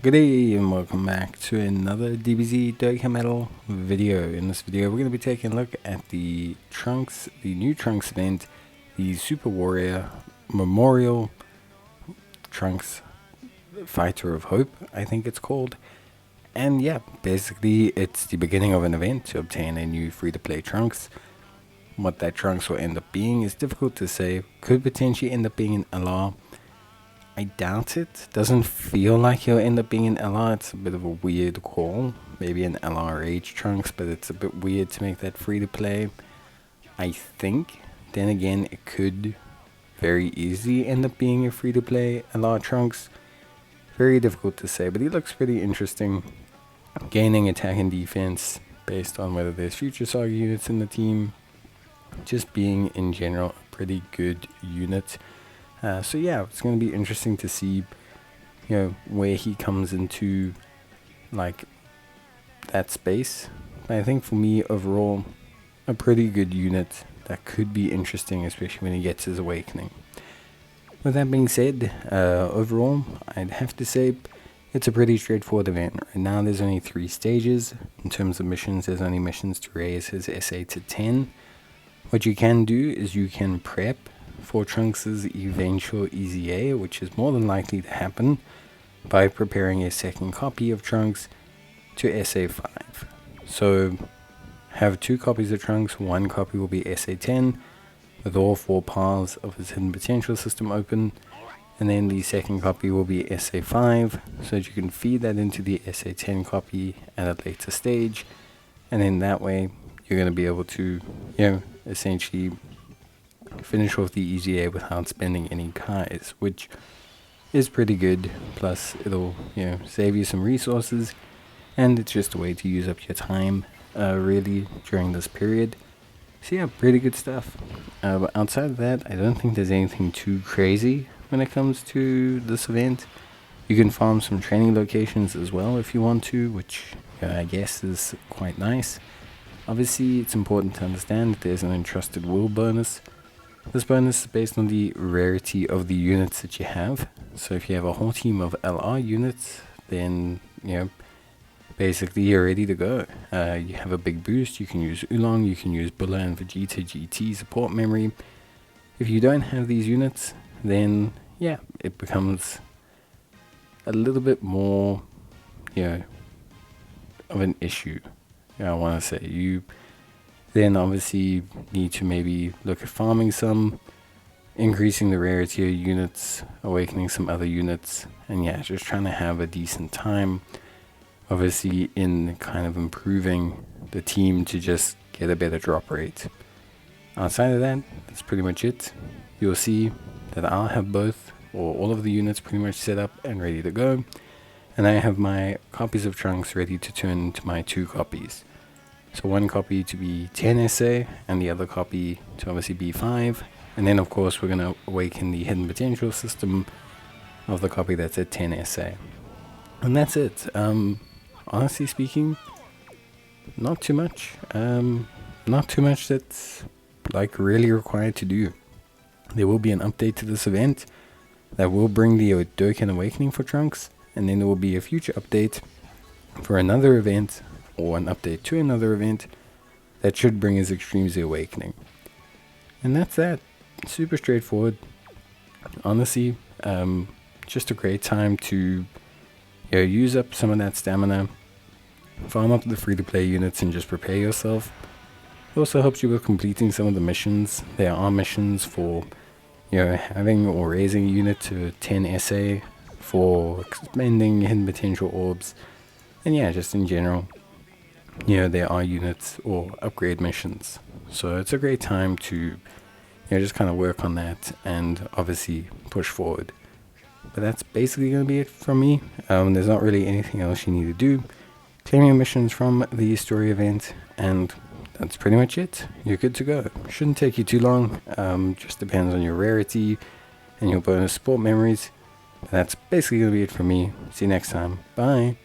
Good day and welcome back to another DBZ Dokkan video. In this video we're going to be taking a look at the Trunks, the new Trunks event, the Super Warrior Memorial Trunks Fighter of Hope, I think it's called. And yeah, basically it's the beginning of an event to obtain a new free-to-play Trunks. What that Trunks will end up being is difficult to say. Could potentially end up being an LR. I doubt it. Doesn't feel like he'll end up being an LR. It's a bit of a weird call. Maybe an LRH Trunks, but it's a bit weird to make that free to play. I think. Then again, it could very easily end up being a free to play LR Trunks. Very difficult to say, but he looks pretty interesting. Gaining attack and defense based on whether there's future saga units in the team. Just being in general a pretty good unit. So yeah, it's going to be interesting to see, where he comes into, like, that space. But I think for me, overall, a pretty good unit that could be interesting, especially when he gets his awakening. With that being said, overall, I'd have to say it's a pretty straightforward event. Right now, there's only 3 stages. In terms of missions, there's only missions to raise his SA to 10. What you can do is you can prep for Trunks' eventual EZA, which is more than likely to happen, by preparing a second copy of Trunks to SA5. So have 2 copies of Trunks, 1 copy will be SA10 with all 4 paths of his hidden potential system open, and then the second copy will be SA5 so that you can feed that into the SA10 copy at a later stage, and then that way you're going to be able to essentially finish off the EZA without spending any Kais, which is pretty good. Plus it'll save you some resources, and it's just a way to use up your time really during this period. So yeah, pretty good stuff. But outside of that, I don't think there's anything too crazy when it comes to this event. You can farm some training locations as well if you want to, which I guess is quite nice. Obviously it's important to understand that there's an entrusted will bonus. This bonus is based on the rarity of the units that you have. So if you have a whole team of LR units, then basically you're ready to go. You have a big boost. You can use Oolong, you can use Bulla and Vegeta GT support memory. If you don't have these units, then yeah, it becomes a little bit more of an issue. I want to say you then obviously need to maybe look at farming some, increasing the rarity of units, awakening some other units, and yeah, just trying to have a decent time, obviously in kind of improving the team to just get a better drop rate. Outside of that, that's pretty much it. You'll see that I'll have both or all of the units pretty much set up and ready to go, and I have my copies of Trunks ready to turn into my 2 copies. So 1 copy to be 10 SA and the other copy to obviously be 5. And then of course we're going to awaken the hidden potential system of the copy that's at 10 SA. And that's it. Honestly speaking, not too much. Not too much that's like really required to do. There will be an update to this event that will bring the Dokkan Awakening for Trunks. And then there will be a future update for another event, or an update to another event that should bring his Extreme Z Awakening. And that's that. Super straightforward. Honestly, just a great time to use up some of that stamina, farm up the free-to-play units, and just prepare yourself. It also helps you with completing some of the missions. There are missions for having or raising a unit to 10 SA, for expending hidden potential orbs, and yeah, just in general. There are units or upgrade missions. So it's a great time to just kind of work on that and obviously push forward. But that's basically going to be it from me. There's not really anything else you need to do. Claim your missions from the story event, and that's pretty much it. You're good to go. Shouldn't take you too long. Just depends on your rarity and your bonus support memories. But that's basically going to be it from me. See you next time. Bye.